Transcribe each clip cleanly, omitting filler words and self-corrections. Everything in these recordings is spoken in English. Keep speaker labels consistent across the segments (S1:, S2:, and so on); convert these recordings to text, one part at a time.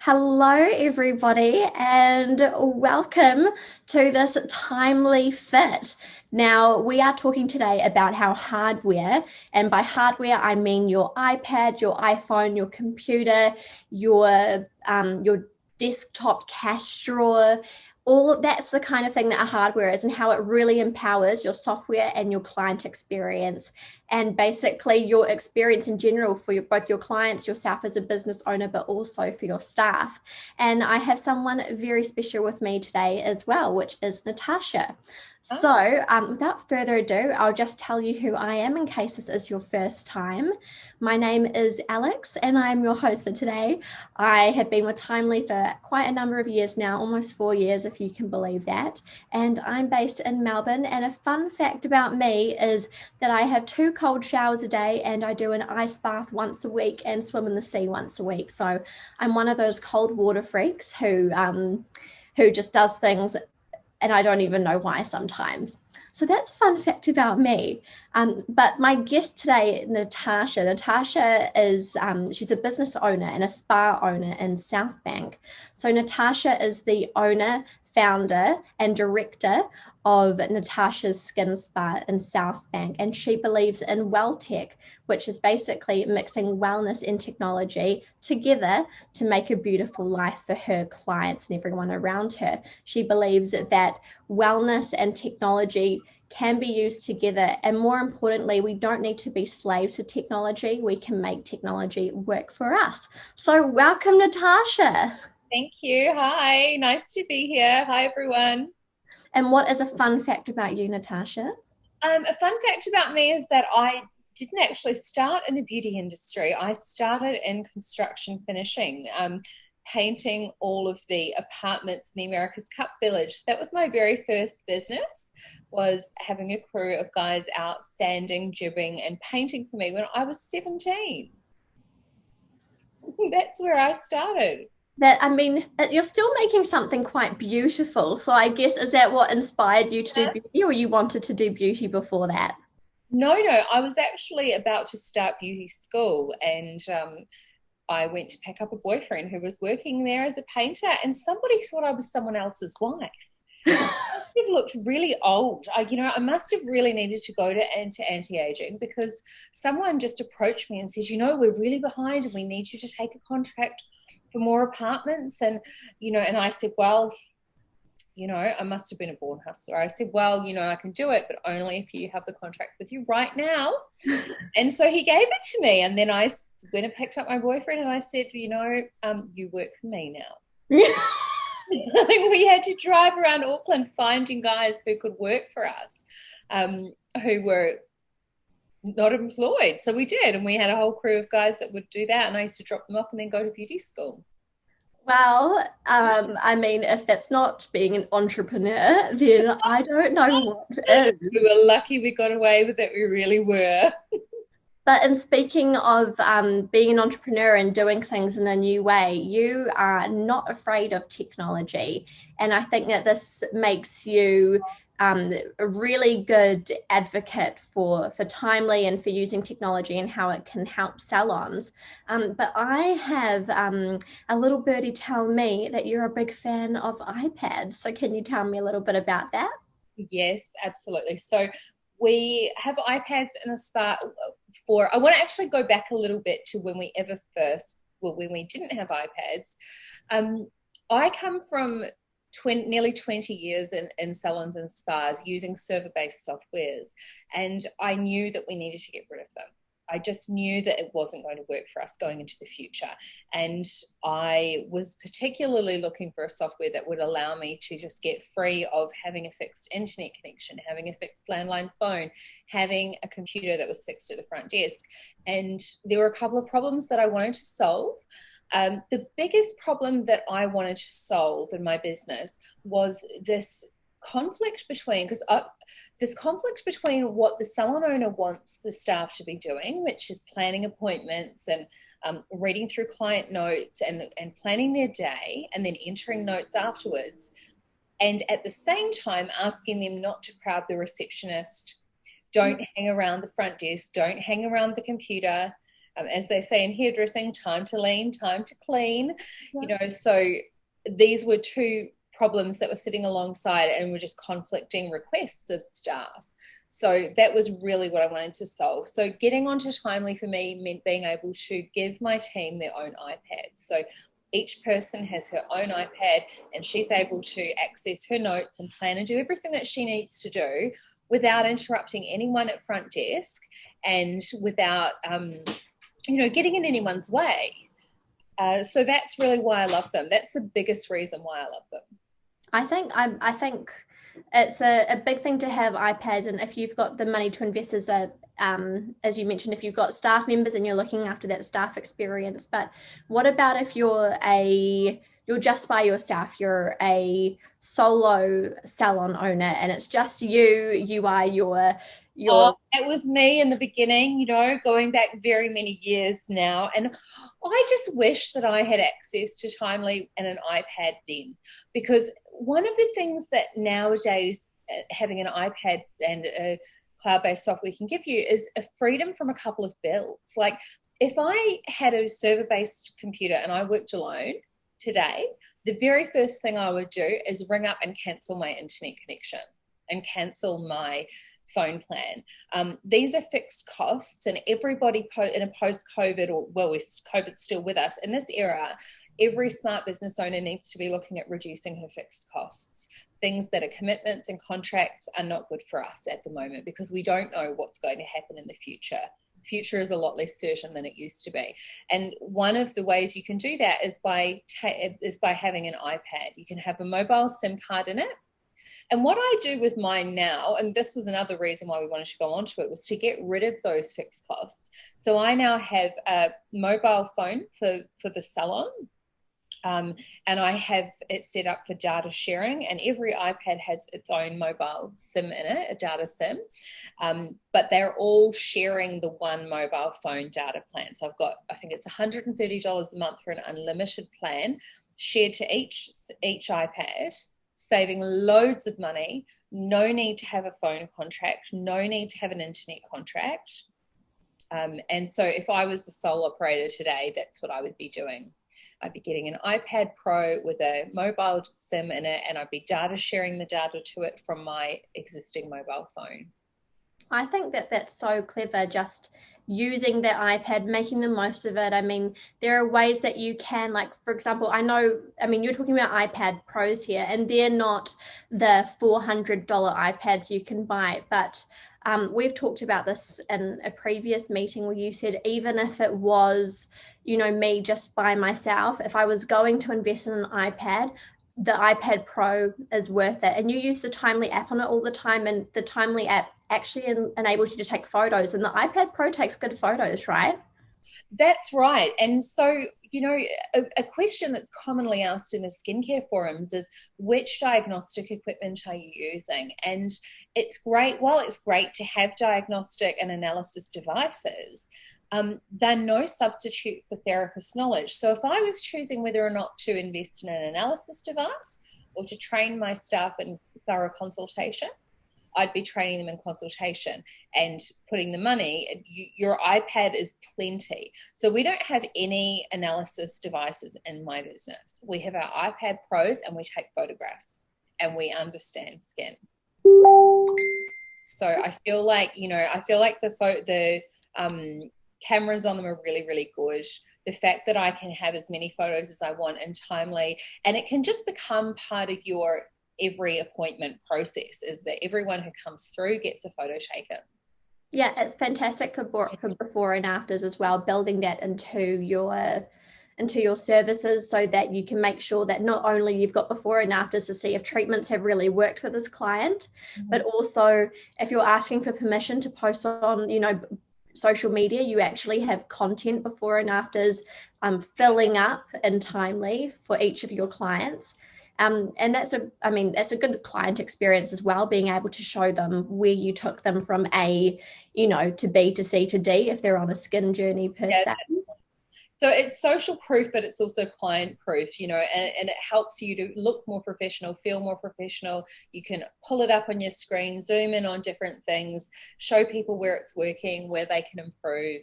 S1: Hello, everybody, and welcome to this timely fit. Now, we are talking today about how hardware, and by hardware, I mean your iPad, your iPhone, your computer, your desktop cash drawer. All that's the kind of thing that a hardware is, and how it really empowers your software and your client experience, and basically your experience in general for both your clients, yourself as a business owner, but also for your staff. And I have someone very special with me today as well, which is Natasha.
S2: Oh,
S1: So, without further ado, I'll just tell you who I am in case this is your first time. My name is Alex, and I am your host for today. I have been with Timely for quite a number of years now, almost 4 years, if you can believe that. And I'm based in Melbourne. And a fun fact about me is that I have 2 cold showers a day, and I do an ice bath once a week and swim in the sea once a week. So I'm one of those cold water freaks who just does things, and I don't even know why sometimes. So that's a fun fact about me. But my guest today, Natasha. Natasha is she's a business owner and a spa owner in South Bank. So Natasha is the owner, founder, and director of Natasha's Skin Spa in South Bank, and she believes in WellTech, which is basically mixing wellness and technology together to make a beautiful life for her clients and everyone around her. She believes that wellness and technology can be used together. And more importantly, we don't need to be slaves to technology. We can make technology work for us. So, welcome, Natasha.
S2: thank you. Hi, nice to be here. Hi, everyone.
S1: And what is a fun fact about you, Natasha?
S2: A fun fact about me is that I didn't actually start in the beauty industry. I started in construction finishing, painting all of the apartments in the America's Cup Village. That was my very first business, was having a crew of guys out sanding, jibbing, and painting for me when I was 17. That's where I started.
S1: That, I mean, you're still making something quite beautiful. So, I guess, is that what inspired you to do beauty, or you wanted to do beauty before that?
S2: No, I was actually about to start beauty school, and I went to pick up a boyfriend who was working there as a painter, and somebody thought I was someone else's wife. It looked really old. I must have really needed to go to anti-aging because someone just approached me and said, we're really behind and we need you to take a contract for more apartments. And I said, well, I must have been a born hustler. I said, well, I can do it, but only if you have the contract with you right now. And so he gave it to me. And then I went and picked up my boyfriend and I said, you work for me now. We had to drive around Auckland finding guys who could work for us, who were not employed. So we did. And we had a whole crew of guys that would do that. And I used to drop them off and then go to beauty school.
S1: Well, I mean, if that's not being an entrepreneur, then I don't know what
S2: We
S1: is.
S2: were lucky we got away with it. We really were.
S1: But in speaking of being an entrepreneur and doing things in a new way, you are not afraid of technology. And I think that this makes you a really good advocate for Timely and for using technology and how it can help salons. But I have a little birdie tell me that you're a big fan of iPads. So can you tell me a little bit about that?
S2: Yes, absolutely. So we have iPads in a spa I want to actually go back a little bit to when we ever first, well, when we didn't have iPads. Um, I come from nearly 20 years in salons and spas using server-based softwares, and I knew that we needed to get rid of them. I just knew that it wasn't going to work for us going into the future. And I was particularly looking for a software that would allow me to just get free of having a fixed internet connection, having a fixed landline phone, having a computer that was fixed at the front desk. And there were a couple of problems that I wanted to solve. The biggest problem that I wanted to solve in my business was this conflict between what the salon owner wants the staff to be doing, which is planning appointments and reading through client notes and planning their day and then entering notes afterwards, and at the same time asking them not to crowd the receptionist, don't hang around the front desk, don't hang around the computer, As they say in hairdressing, time to lean, time to clean.
S1: Yeah.
S2: So these were two problems that were sitting alongside and were just conflicting requests of staff. So that was really what I wanted to solve. So getting onto Timely for me meant being able to give my team their own iPads. So each person has her own iPad and she's able to access her notes and plan and do everything that she needs to do without interrupting anyone at front desk and without, getting in anyone's way. So that's really why I love them. That's the biggest reason why I love them.
S1: I think it's a big thing to have iPad, and if you've got the money to invest as you mentioned, if you've got staff members and you're looking after that staff experience. But what about if you're just by yourself, you're a solo salon owner and it's just you are your
S2: It was me in the beginning, going back very many years now. And I just wish that I had access to Timely and an iPad then, because one of the things that nowadays having an iPad and a cloud-based software can give you is a freedom from a couple of bills. Like if I had a server-based computer and I worked alone today, the very first thing I would do is ring up and cancel my internet connection and cancel my phone plan. These are fixed costs, and everybody in a post-COVID, COVID's still with us, in this era, every smart business owner needs to be looking at reducing her fixed costs. Things that are commitments and contracts are not good for us at the moment because we don't know what's going to happen in the future. Future is a lot less certain than it used to be. And one of the ways you can do that is by having an iPad. You can have a mobile SIM card in it. And what I do with mine now, and this was another reason why we wanted to go onto it, was to get rid of those fixed costs. So I now have a mobile phone for the salon, and I have it set up for data sharing, and every iPad has its own mobile SIM in it, a data SIM, but they're all sharing the one mobile phone data plan. So I've got, I think it's $130 a month for an unlimited plan shared to each iPad, saving loads of money, no need to have a phone contract, no need to have an internet contract. And so if I was the sole operator today, that's what I would be doing. I'd be getting an iPad Pro with a mobile SIM in it, and I'd be data sharing the data to it from my existing mobile phone.
S1: I think that's so clever, just using the iPad, making the most of it. I mean, there are ways that you can, like, for example, you're talking about iPad Pros here, and they're not the $400 iPads you can buy, but we've talked about this in a previous meeting where you said even if it was, me just by myself, if I was going to invest in an iPad, the iPad Pro is worth it. And you use the Timely app on it all the time, and the Timely app actually enables you to take photos, and the iPad Pro takes good photos, right?
S2: That's right. And so, a question that's commonly asked in the skincare forums is, which diagnostic equipment are you using? And it's great, while it's great to have diagnostic and analysis devices, they're no substitute for therapist knowledge. So if I was choosing whether or not to invest in an analysis device or to train my staff in thorough consultation, I'd be training them in consultation and putting the money. Your iPad is plenty. So we don't have any analysis devices in my business. We have our iPad Pros, and we take photographs and we understand skin. So I feel like, the cameras on them are really, really good. The fact that I can have as many photos as I want in Timely, and it can just become part of your every appointment process, is that everyone who comes through gets a photo taken.
S1: Yeah, it's fantastic for before and afters as well, building that into your services so that you can make sure that not only you've got before and afters to see if treatments have really worked for this client, but also if you're asking for permission to post on, social media, you actually have content before and afters filling up in Timely for each of your clients. And that's a good client experience as well, being able to show them where you took them from A, to B to C to D if they're on a skin journey per se.
S2: So it's social proof, but it's also client proof, and it helps you to look more professional, feel more professional. You can pull it up on your screen, zoom in on different things, show people where it's working, where they can improve.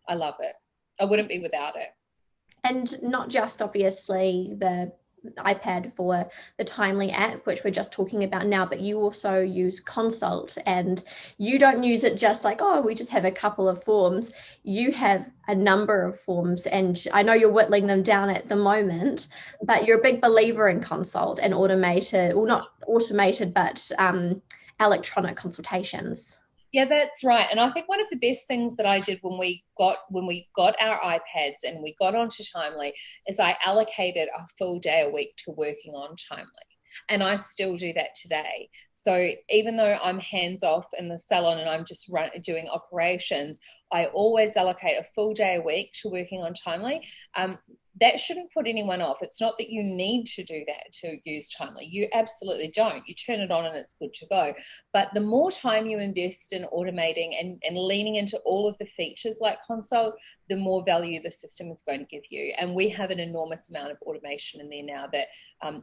S2: I love it. I wouldn't be without it.
S1: And not just obviously the iPad for the Timely app, which we're just talking about now, but you also use Consult, and you don't use it just like, oh, we just have a couple of forms. You have a number of forms, and I know you're whittling them down at the moment, but you're a big believer in Consult and automated, well, not automated, but electronic consultations.
S2: Yeah, that's right. And I think one of the best things that I did when we got our iPads and we got onto Timely is I allocated a full day a week to working on Timely. And I still do that today. So even though I'm hands off in the salon and I'm just doing operations, I always allocate a full day a week to working on Timely. That shouldn't put anyone off. It's not that you need to do that to use Timely. You absolutely don't. You turn it on and it's good to go. But the more time you invest in automating and leaning into all of the features like Console, the more value the system is going to give you. And we have an enormous amount of automation in there now that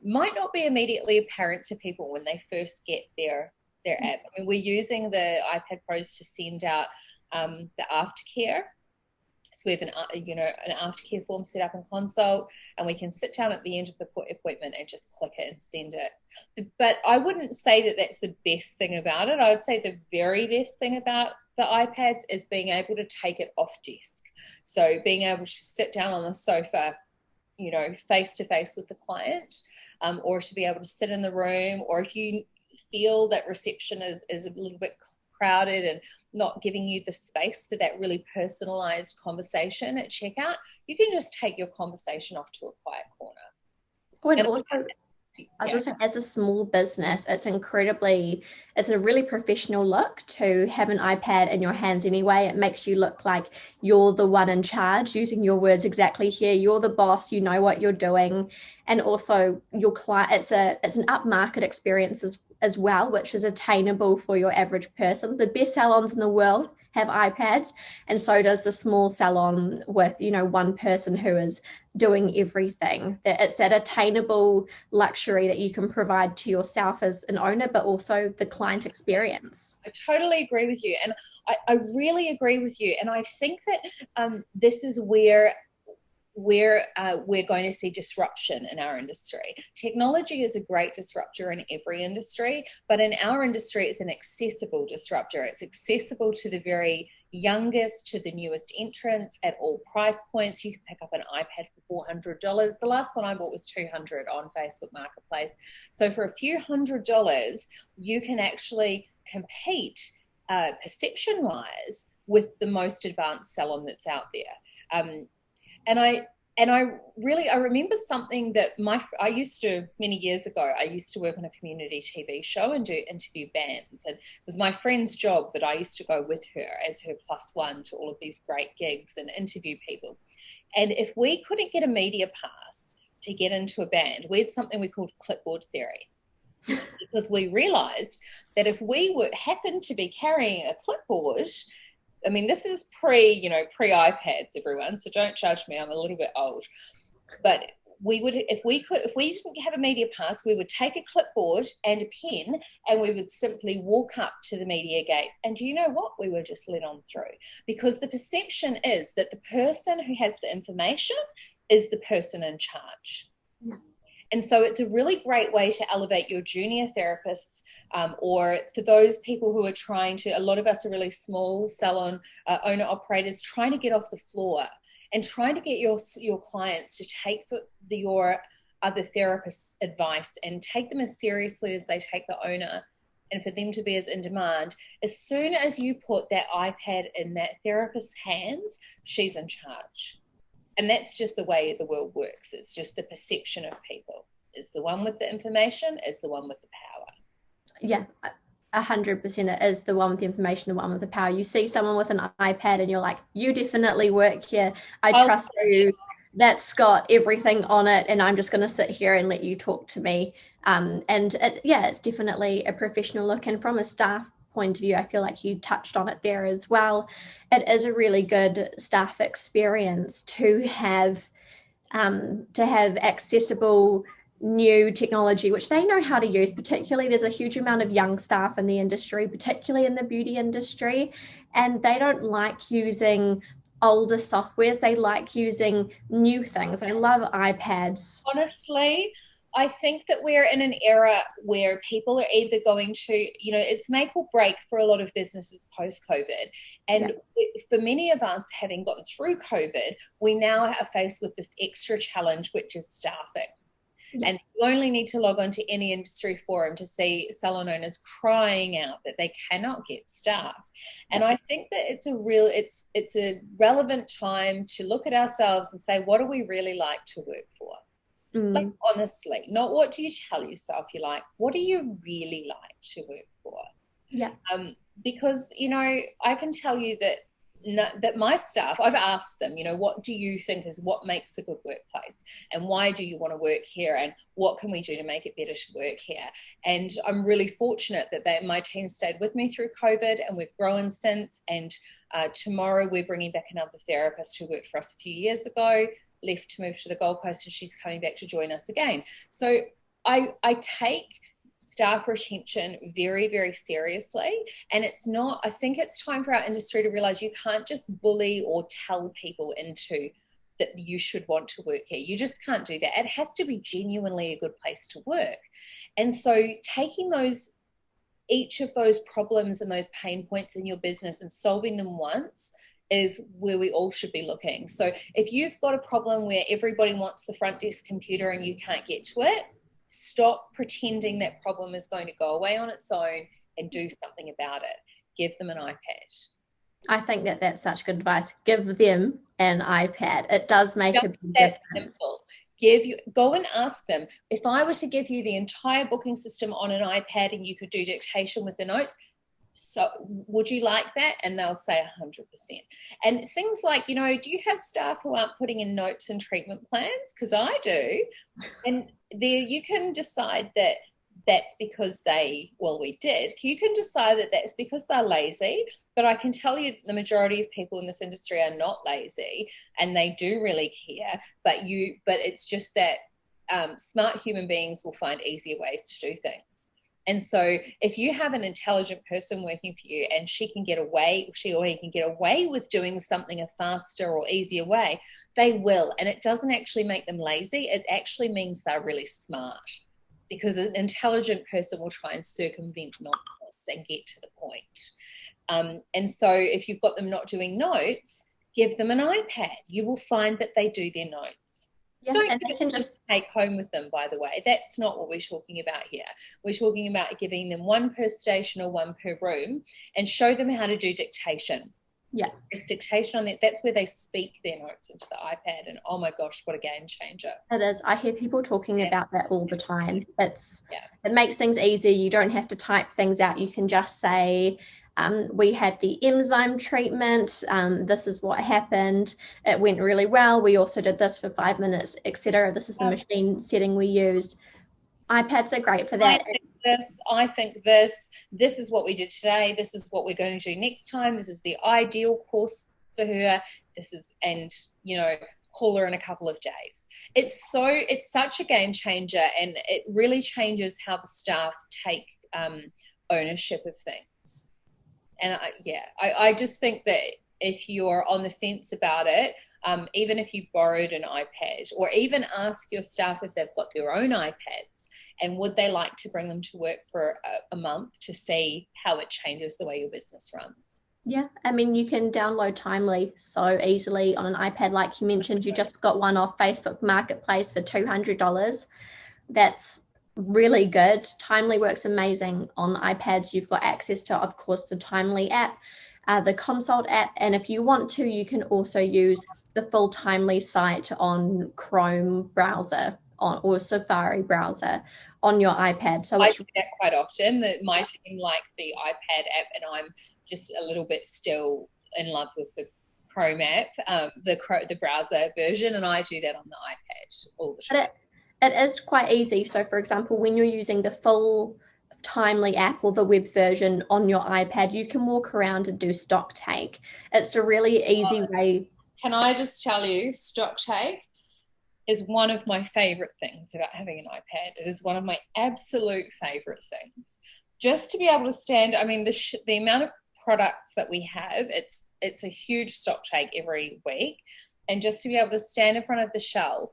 S2: might not be immediately apparent to people when they first get their app. I mean, we're using the iPad Pros to send out the aftercare. So we have an aftercare form set up in Consult, and we can sit down at the end of the appointment and just click it and send it. But I wouldn't say that that's the best thing about it. I would say the very best thing about the iPads is being able to take it off desk. So being able to sit down on the sofa, face to face with the client, or to be able to sit in the room, or if you feel that reception is a little bit crowded and not giving you the space for that really personalized conversation at checkout, you can just take your conversation off to a quiet corner.
S1: Oh, and also, I was just saying, as a small business, it's a really professional look to have an iPad in your hands anyway. It makes you look like you're the one in charge, using your words exactly here. You're the boss, you know what you're doing. And also your client, it's an upmarket experience as well, which is attainable for your average person. The best salons in the world have iPads, and so does the small salon with, one person who is doing everything. That it's that attainable luxury that you can provide to yourself as an owner, but also the client experience.
S2: I totally agree with you. And I really agree with you. And I think that this is where we're going to see disruption in our industry. Technology is a great disruptor in every industry, but in our industry, it's an accessible disruptor. It's accessible to the very youngest, to the newest entrants at all price points. You can pick up an iPad for $400. The last one I bought was $200 on Facebook Marketplace. So for a few $100s, you can actually compete perception-wise with the most advanced salon that's out there. And I remember something that I used to, many years ago, I used to work on a community TV show and do interview bands. And it was my friend's job, but I used to go with her as her plus one to all of these great gigs and interview people. And if we couldn't get a media pass to get into a band, we had something we called clipboard theory. Because we realized that if we happened to be carrying a clipboard, I mean, this is pre-iPads, everyone, so don't judge me, I'm a little bit old. But if we didn't have a media pass, we would take a clipboard and a pen and we would simply walk up to the media gate. And do you know what? We were just let on through, because the perception is that the person who has the information is the person in charge. Yeah. And so it's a really great way to elevate your junior therapists, or for those people who are a lot of us are really small salon owner operators trying to get off the floor and trying to get your clients to take your other therapists' advice and take them as seriously as they take the owner, and for them to be as in demand. As soon as you put that iPad in that therapist's hands, she's in charge. And that's just the way the world works. It's just the perception of people. It's the one with the information is the one with the power.
S1: Yeah, 100%. It is the one with the information, the one with the power. You see someone with an iPad and you're like, you definitely work here. I trust you. That's got everything on it, and I'm just going to sit here and let you talk to me. It's definitely a professional look. And from a staff point of view, I feel like you touched on it there as well. It is a really good staff experience to have accessible new technology, which they know how to use. Particularly, there's a huge amount of young staff in the industry, particularly in the beauty industry, and they don't like using older softwares. They like using new things. I love iPads.
S2: Honestly, I think that we're in an era where people are either going to, it's make or break for a lot of businesses post COVID.
S1: Yeah.
S2: And for many of us, having gotten through COVID, we now are faced with this extra challenge, which is staffing.
S1: Yeah.
S2: And you only need to log on to any industry forum to see salon owners crying out that they cannot get staff. And I think that it's a relevant time to look at ourselves and say, what do we really like to work for? Like,
S1: Mm.
S2: honestly, not what do you tell yourself you like, what do you really like to work for?
S1: Yeah.
S2: Because I can tell you that that my staff, I've asked them, what do you think is what makes a good workplace, and why do you want to work here, and what can we do to make it better to work here? And I'm really fortunate that my team stayed with me through COVID, and we've grown since. And tomorrow we're bringing back another therapist who worked for us a few years ago, left to move to the Gold Coast, and she's coming back to join us again. So I take staff retention very, very seriously. And I think it's time for our industry to realize you can't just bully or tell people into that you should want to work here. You just can't do that. It has to be genuinely a good place to work. And so taking each of those problems and those pain points in your business and solving them once is where we all should be looking. So if you've got a problem where everybody wants the front desk computer and you can't get to it, stop pretending that problem is going to go away on its own and do something about it. Give them an iPad.
S1: I think that that's such good advice. Give them an iPad. It does make a big
S2: That's
S1: difference.
S2: simple. Go and ask them, if I were to give you the entire booking system on an iPad and you could do dictation with the notes, so would you like that? And they'll say 100%. And things like, do you have staff who aren't putting in notes and treatment plans? Because I do. And there you can decide that that's because we did. You can decide that that's because they're lazy, but I can tell you the majority of people in this industry are not lazy, and they do really care. But it's just that smart human beings will find easier ways to do things. And so if you have an intelligent person working for you and she or he can get away with doing something a faster or easier way, they will. And it doesn't actually make them lazy. It actually means they're really smart, because an intelligent person will try and circumvent nonsense and get to the point. And so if you've got them not doing notes, give them an iPad. You will find that they do their notes.
S1: Yeah,
S2: Don't
S1: and
S2: give
S1: they
S2: it
S1: can
S2: to
S1: just
S2: take home with them, by the way. That's not what we're talking about here. We're talking about giving them one per station or one per room, and show them how to do dictation.
S1: yeah.
S2: It's dictation on that. That's where they speak their notes into the iPad, and oh my gosh, what a game changer.
S1: It is. I hear people talking about that all the time.
S2: Yeah.
S1: It makes things easier. You don't have to type things out. You can just say, we had the enzyme treatment. This is what happened. It went really well. We also did this for 5 minutes, etc. This is the machine setting we used. iPads are great for that.
S2: I think this is what we did today. This is what we're going to do next time. This is the ideal course for her. Call her in a couple of days. It's such a game changer, and it really changes how the staff take ownership of things. And I just think that if you're on the fence about it, even if you borrowed an iPad, or even ask your staff if they've got their own iPads and would they like to bring them to work for a month to see how it changes the way your business runs.
S1: Yeah, I mean, you can download Timely so easily on an iPad. Like you mentioned, you just got one off Facebook Marketplace for $200. That's really good. Timely works amazing on iPads. You've got access to, of course, the Timely app, the Consult app, and if you want to, you can also use the full Timely site on Chrome browser or Safari browser on your iPad. So
S2: I do that quite often. My team like the iPad app, and I'm just a little bit still in love with the Chrome app, the browser version, and I do that on the iPad all the time.
S1: It is quite easy. So, for example, when you're using the full Timely app or the web version on your iPad, you can walk around and do stock take. It's a really easy way.
S2: Can I just tell you, stock take is one of my favorite things about having an iPad. It is one of my absolute favorite things. Just to be able to stand, I mean, the amount of products that we have. It's a huge stock take every week. And just to be able to stand in front of the shelf,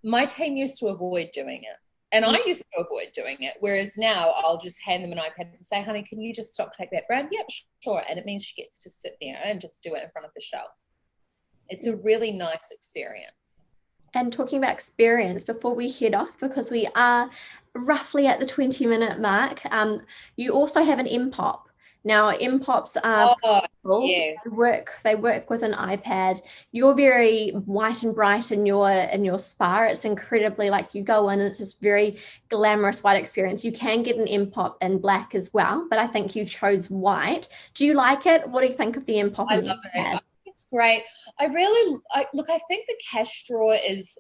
S2: my team used to avoid doing it. And I used to avoid doing it. Whereas now I'll just hand them an iPad and say, honey, can you just stock take that brand? Yep, sure. And it means she gets to sit there and just do it in front of the shelf. It's a really nice experience.
S1: And talking about experience, before we head off, because we are roughly at the 20-minute mark, you also have an M-Pop. Now, M-Pops are
S2: yes.
S1: they work with an iPad. You're very white and bright in your spa. It's incredibly, like, you go in and it's just very glamorous white experience. You can get an M-Pop in black as well, but I think you chose white. Do you like it? What do you think of the M-Pop?
S2: I love it. It's great. I think the cash drawer is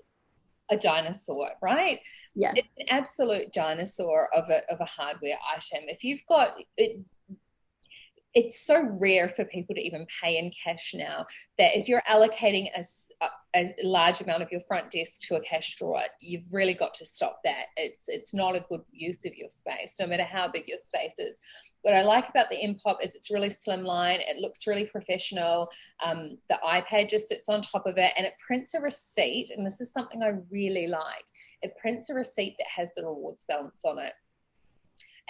S2: a dinosaur, right?
S1: Yeah.
S2: It's an absolute dinosaur of a hardware item. If you've got it, it's so rare for people to even pay in cash now that if you're allocating a large amount of your front desk to a cash drawer, you've really got to stop that. It's not a good use of your space, no matter how big your space is. What I like about the M-Pop is it's really slimline. It looks really professional. The iPad just sits on top of it and it prints a receipt. And this is something I really like. It prints a receipt that has the rewards balance on it.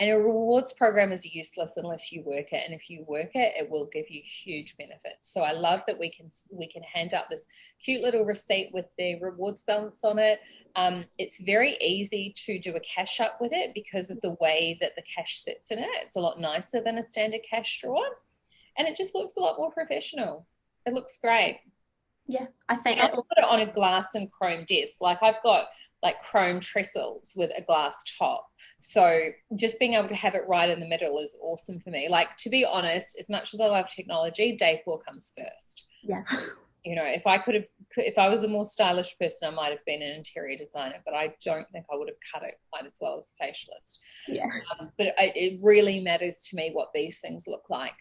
S2: And a rewards program is useless unless you work it. And if you work it, it will give you huge benefits. So I love that we can hand out this cute little receipt with the rewards balance on it. It's very easy to do a cash up with it because of the way that the cash sits in it. It's a lot nicer than a standard cash drawer. And it just looks a lot more professional. It looks great.
S1: Yeah, I think
S2: I'll put it on a glass and chrome desk. Like I've got like chrome trestles with a glass top. So just being able to have it right in the middle is awesome for me. Like, to be honest, as much as I love technology, decor comes first.
S1: Yeah.
S2: You know, if I was a more stylish person, I might have been an interior designer, but I don't think I would have cut it quite as well as a facialist.
S1: Yeah.
S2: But it really matters to me what these things look like.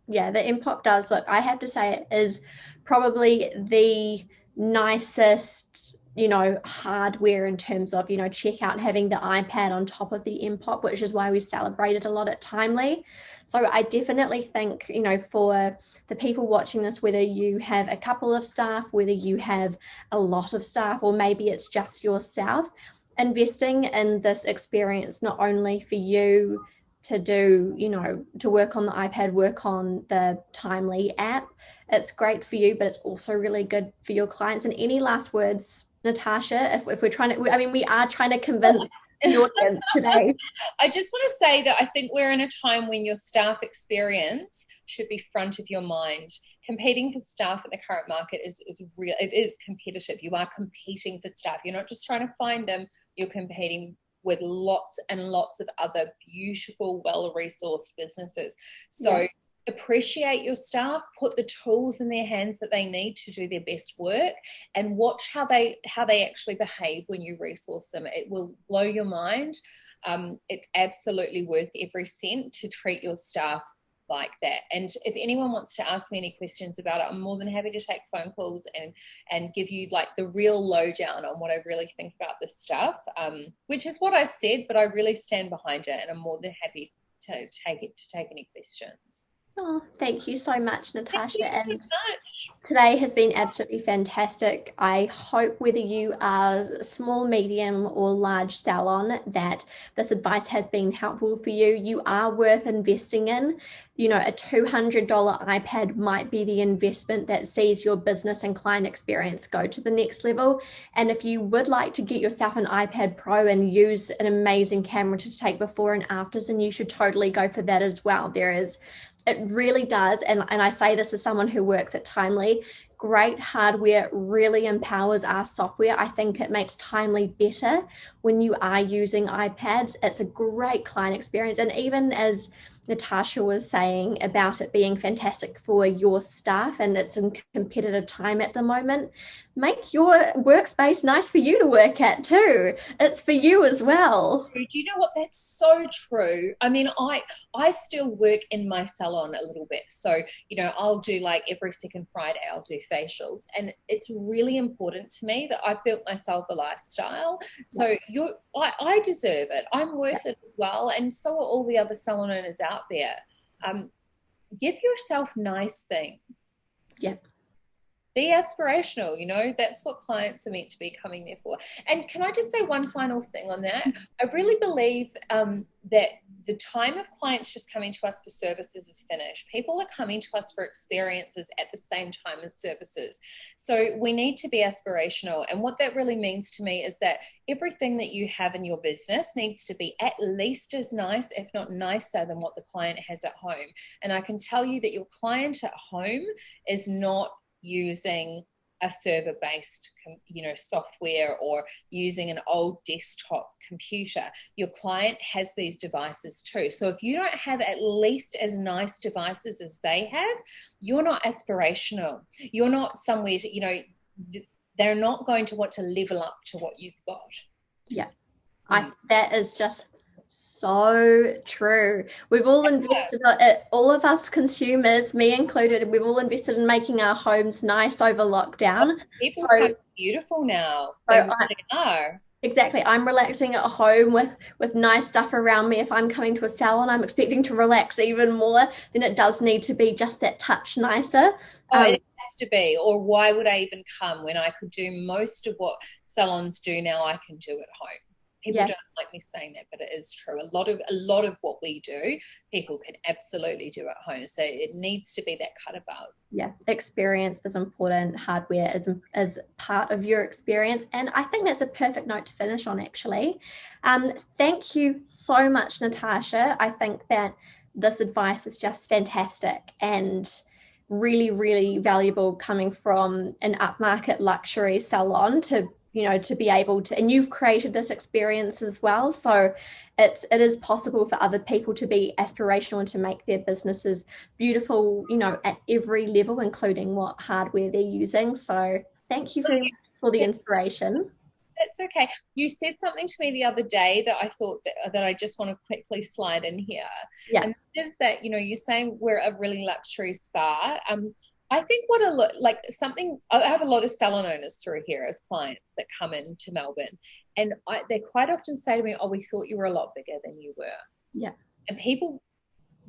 S1: Yeah, the M-Pop does look, I have to say, it is probably the nicest, hardware in terms of, checkout, having the iPad on top of the M-Pop, which is why we celebrated a lot at Timely. So I definitely think, for the people watching this, whether you have a couple of staff, whether you have a lot of staff, or maybe it's just yourself, investing in this experience, not only for you to do, to work on the iPad, work on the Timely app. It's great for you, but it's also really good for your clients. And any last words, Natasha, if we're trying to, we are trying to convince the audience today.
S2: I just want to say that I think we're in a time when your staff experience should be front of your mind. Competing for staff in the current market is real. It is competitive. You are competing for staff. You're not just trying to find them, you're competing with lots and lots of other beautiful, well-resourced businesses. So appreciate your staff, put the tools in their hands that they need to do their best work, and watch how they actually behave when you resource them. It will blow your mind. It's absolutely worth every cent to treat your staff like that. And if anyone wants to ask me any questions about it, I'm more than happy to take phone calls and give you like the real lowdown on what I really think about this stuff, which is what I said, but I really stand behind it, and I'm more than happy to take any questions.
S1: Oh, thank you so much, Natasha.
S2: Thank you so much.
S1: Today has been absolutely fantastic. I hope whether you are small, medium, or large salon, that this advice has been helpful for you. You are worth investing in. A $200 iPad might be the investment that sees your business and client experience go to the next level. And if you would like to get yourself an iPad Pro and use an amazing camera to take before and afters, then you should totally go for that as well. It really does, and I say this as someone who works at Timely, great hardware really empowers our software. I think it makes Timely better when you are using iPads. It's a great client experience, and even as Natasha was saying about it being fantastic for your staff, and it's in competitive time at the moment, make your workspace nice for you to work at too. It's for you as well.
S2: Do you know what? That's so true. I still work in my salon a little bit. So, I'll do like every second Friday, I'll do facials. And it's really important to me that I've built myself a lifestyle. So I deserve it. I'm worth it as well. And so are all the other salon owners out there. give yourself nice things.
S1: Yeah.
S2: Be aspirational, that's what clients are meant to be coming there for. And can I just say one final thing on that? I really believe that the time of clients just coming to us for services is finished. People are coming to us for experiences at the same time as services. So we need to be aspirational. And what that really means to me is that everything that you have in your business needs to be at least as nice, if not nicer, than what the client has at home. And I can tell you that your client at home is not using a server-based software or using an old desktop computer. Your client has these devices too. So if you don't have at least as nice devices as they have, you're not aspirational. You're not somewhere to, they're not going to want to level up to what you've got.
S1: Yeah. That is just so true. We've all invested, all of us consumers, me included, we've all invested in making our homes nice over lockdown.
S2: People sound beautiful now. They really are.
S1: Exactly. I'm relaxing at home with nice stuff around me. If I'm coming to a salon, I'm expecting to relax even more. Then it does need to be just that touch nicer.
S2: It has to be. Or why would I even come when I could do most of what salons do now? I can do at home. People don't like me saying that, but it is true. A lot of what we do, people can absolutely do at home. So it needs to be that cut above.
S1: Yeah, experience is important. Hardware is part of your experience, and I think that's a perfect note to finish on. Actually, thank you so much, Natasha. I think that this advice is just fantastic and really, really valuable, coming from an upmarket luxury salon to be able to, and you've created this experience as well. So it is possible for other people to be aspirational and to make their businesses beautiful, at every level, including what hardware they're using. So thank you very much for the inspiration.
S2: That's okay. You said something to me the other day that I thought that I just want to quickly slide in here.
S1: Yeah.
S2: And that is that, you're saying we're a really luxury spa. I think I have a lot of salon owners through here as clients that come into Melbourne, and they quite often say to me, "Oh, we thought you were a lot bigger than you were."
S1: Yeah.
S2: And people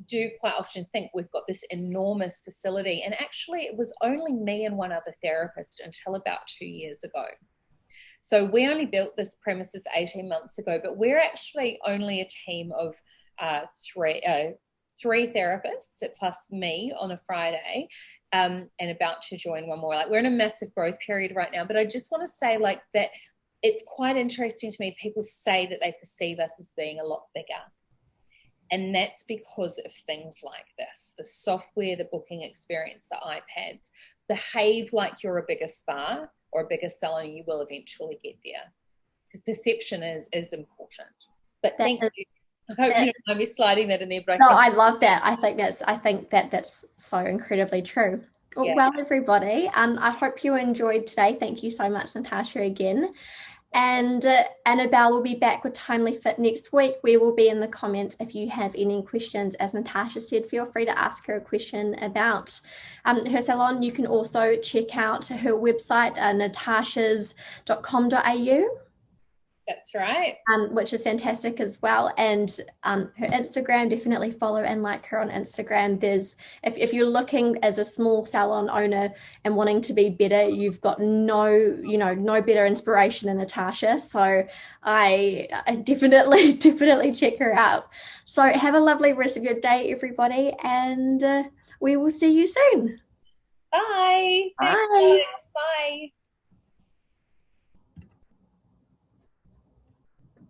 S2: do quite often think we've got this enormous facility, and actually it was only me and one other therapist until about 2 years ago. So we only built this premises 18 months ago, but we're actually only a team of three therapists plus me on a Friday, and about to join one more. We're in a massive growth period right now, but I just want to say that it's quite interesting to me. People say that they perceive us as being a lot bigger. And that's because of things like this, the software, the booking experience, the iPads. Behave like you're a bigger spa or a bigger salon, you will eventually get there. Because perception is important. But thank you. I hope you don't mind me sliding that in there. But
S1: I love that. I think that's so incredibly true. Well, everybody, I hope you enjoyed today. Thank you so much, Natasha, again. And Annabelle will be back with Timely Fit next week. We will be in the comments if you have any questions. As Natasha said, feel free to ask her a question about her salon. You can also check out her website, natashas.com.au.
S2: That's right.
S1: Which is fantastic as well. And her Instagram, definitely follow and like her on Instagram. If you're looking as a small salon owner and wanting to be better, you've got no better inspiration than Natasha. So I definitely check her out. So have a lovely rest of your day, everybody, and we will see you soon.
S2: Bye.
S1: Bye.
S2: Thanks. Bye.